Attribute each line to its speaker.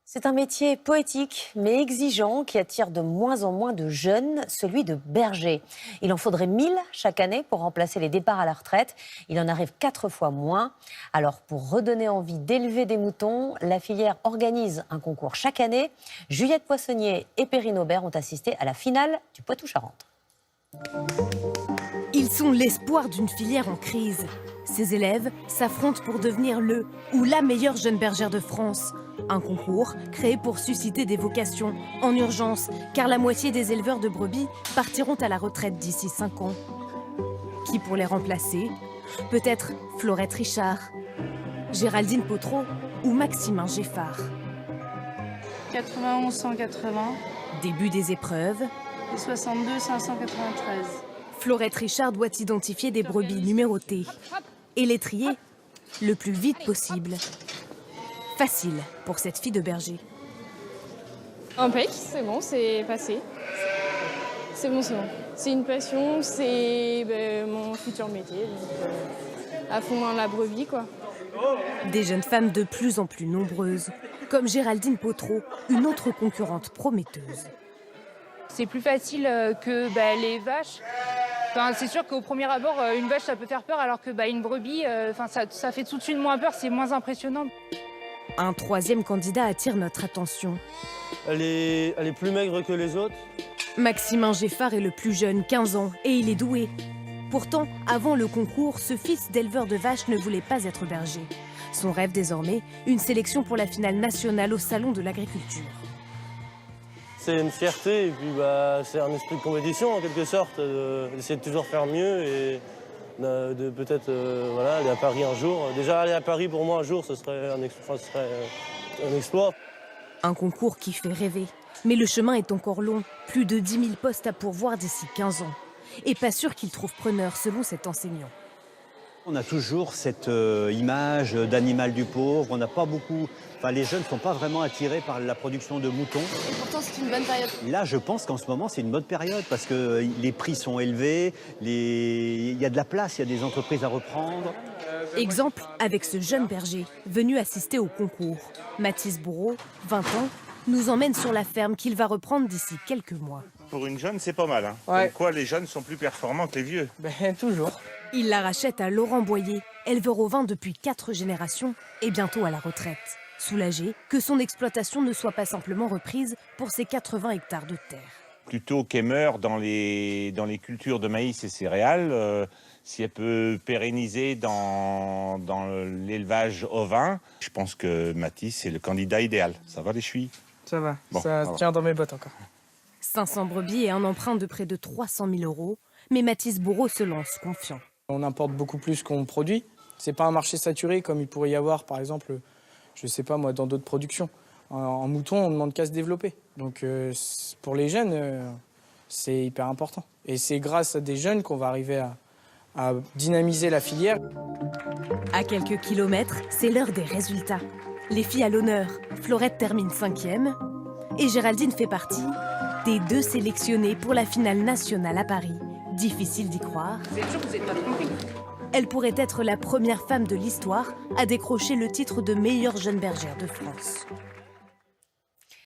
Speaker 1: C'est un métier poétique mais exigeant qui attire de moins en moins de jeunes, celui de berger. Il en faudrait 1000 chaque année pour remplacer les départs à la retraite. Il en arrive 4 fois moins. Alors pour redonner envie d'élever des moutons, la filière organise un concours chaque année. Juliette Poissonnier et Perrine Aubert ont assisté à la finale du Poitou-Charentes.
Speaker 2: Ils sont l'espoir d'une filière en crise. Ces élèves s'affrontent pour devenir le ou la meilleure jeune bergère de France. Un concours créé pour susciter des vocations en urgence, car la moitié des éleveurs de brebis partiront à la retraite d'ici 5 ans. Qui pour les remplacer? Peut-être Florette Richard, Géraldine Potreau ou Maximin Geffard.
Speaker 3: 91 180
Speaker 2: Début des épreuves.
Speaker 3: et 62 593.
Speaker 2: Florette Richard doit identifier des brebis numérotées et les trier le plus vite possible. Facile pour cette fille de berger.
Speaker 4: Impec, c'est bon, c'est passé. C'est bon, c'est bon. C'est une passion, c'est mon futur métier. Donc, à fond dans la brebis, quoi.
Speaker 2: Des jeunes femmes de plus en plus nombreuses, comme Géraldine Potreau, une autre concurrente prometteuse.
Speaker 5: C'est plus facile que les vaches. Enfin, c'est sûr qu'au premier abord, une vache, ça peut faire peur, alors que une brebis, ça fait tout de suite moins peur, c'est moins impressionnant.
Speaker 2: Un troisième candidat attire notre attention.
Speaker 6: Elle est plus maigre que les autres.
Speaker 2: Maximin Geffard est le plus jeune, 15 ans, et il est doué. Pourtant, avant le concours, ce fils d'éleveur de vaches ne voulait pas être berger. Son rêve désormais, une sélection pour la finale nationale au Salon de l'Agriculture.
Speaker 6: C'est une fierté et puis c'est un esprit de compétition en quelque sorte, d'essayer de toujours faire mieux et de peut-être aller à Paris un jour. Déjà aller à Paris pour moi un jour, ce serait un exploit.
Speaker 2: Un concours qui fait rêver. Mais le chemin est encore long. Plus de 10 000 postes à pourvoir d'ici 15 ans. Et pas sûr qu'il trouve preneur selon cet enseignant.
Speaker 7: On a toujours cette image d'animal du pauvre. On n'a pas beaucoup. Les jeunes ne sont pas vraiment attirés par la production de moutons.
Speaker 4: Et pourtant, c'est une bonne période.
Speaker 7: Là, je pense qu'en ce moment, c'est une bonne période parce que les prix sont élevés, il y a de la place, il y a des entreprises à reprendre.
Speaker 2: Exemple avec ce jeune berger venu assister au concours. Mathis Bourreau, 20 ans, nous emmène sur la ferme qu'il va reprendre d'ici quelques mois.
Speaker 8: Pour une jeune, c'est pas mal. Hein.
Speaker 9: Ouais.
Speaker 8: Comme quoi, les jeunes sont plus performants que les vieux.
Speaker 9: Toujours.
Speaker 2: Il la rachète à Laurent Boyer, éleveur ovin depuis 4 générations et bientôt à la retraite. Soulagé que son exploitation ne soit pas simplement reprise pour ses 80 hectares de terre.
Speaker 8: Plutôt qu'émeur dans les cultures de maïs et céréales, si elle peut pérenniser dans l'élevage ovin, je pense que Mathis c'est le candidat idéal. Ça va les chevilles?
Speaker 9: Ça va,
Speaker 8: Bon,
Speaker 9: ça tient dans mes bottes encore.
Speaker 2: 500 brebis et un emprunt de près de 300 000 €, mais Mathis Bourreau se lance confiant.
Speaker 9: On importe beaucoup plus qu'on produit. C'est pas un marché saturé comme il pourrait y avoir, par exemple, je sais pas moi, dans d'autres productions. En mouton, on ne demande qu'à se développer. Donc pour les jeunes, c'est hyper important. Et c'est grâce à des jeunes qu'on va arriver à dynamiser la filière.
Speaker 2: À quelques kilomètres, c'est l'heure des résultats. Les filles à l'honneur, Florette termine 5e et Géraldine fait partie des 2 sélectionnées pour la finale nationale à Paris. Difficile d'y croire.
Speaker 5: Vous êtes sûr que vous n'êtes pas trompé?
Speaker 2: Elle pourrait être la première femme de l'histoire à décrocher le titre de meilleure jeune bergère de France.